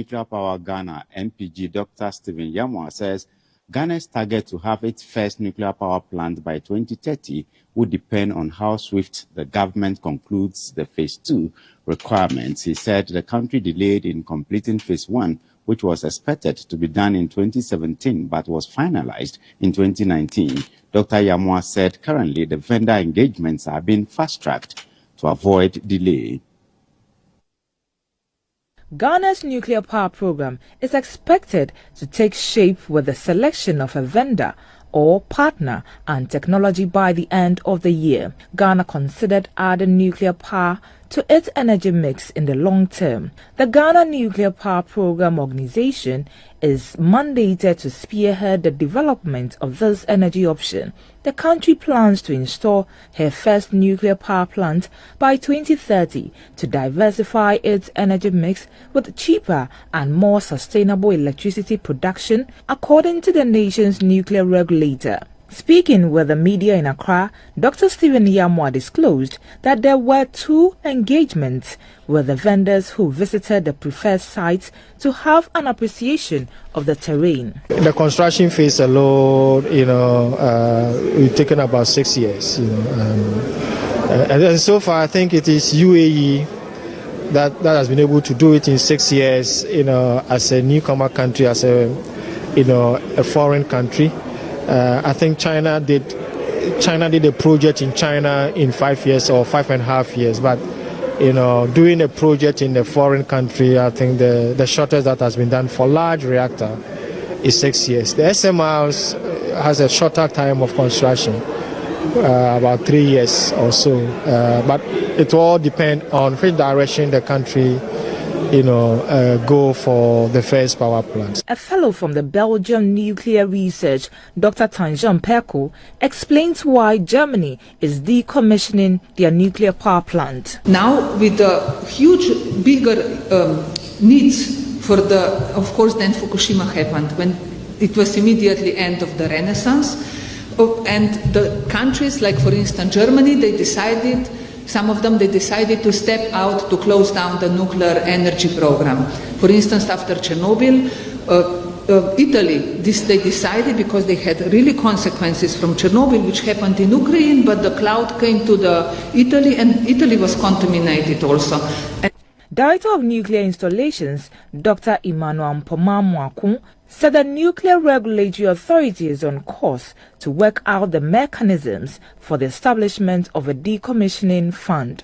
Nuclear Power Ghana, NPG, Dr. Stephen Yamwa, says Ghana's target to have its first nuclear power plant by 2030 would depend on how swift the government concludes the Phase 2 requirements. He said the country delayed in completing Phase 1, which was expected to be done in 2017 but was finalized in 2019. Dr. Yamwa said currently the vendor engagements are being fast-tracked to avoid delay. Ghana's nuclear power program is expected to take shape with the selection of a vendor or partner and technology by the end of the year. Ghana considered adding nuclear power to its energy mix in the long term. The Ghana Nuclear Power Program Organization is mandated to spearhead the development of this energy option. The country plans to install her first nuclear power plant by 2030 to diversify its energy mix with cheaper and more sustainable electricity production, according to the nation's nuclear regulator. Speaking with the media in Accra, Dr. Stephen Yamwa disclosed that there were 2 engagements with the vendors who visited the preferred sites to have an appreciation of the terrain. The construction phase alone, we've taken about 6 years, and so far I think it is UAE that has been able to do it in 6 years, as a newcomer country, as a foreign country. I think China did a project in China in 5 years or 5.5 years, but doing a project in a foreign country, I think the shortest that has been done for large reactor is 6 years. The SMRs has a shorter time of construction, about 3 years or so, but it all depends on which direction the country go for the first power plant. A fellow from the Belgium Nuclear Research, Dr. Tanjan Perko, explains why Germany is decommissioning their nuclear power plant. Now, with the huge, bigger needs for of course, then Fukushima happened, when it was immediately end of the Renaissance. And the countries, like for instance Germany, some of them decided to step out to close down the nuclear energy program. For instance, after Chernobyl, Italy, they decided, because they had really consequences from Chernobyl, which happened in Ukraine, but the cloud came to Italy, and Italy was contaminated also. Director of Nuclear Installations, Dr. Emmanuel Mpoma-Mwakun, said the Nuclear Regulatory Authority is on course to work out the mechanisms for the establishment of a decommissioning fund.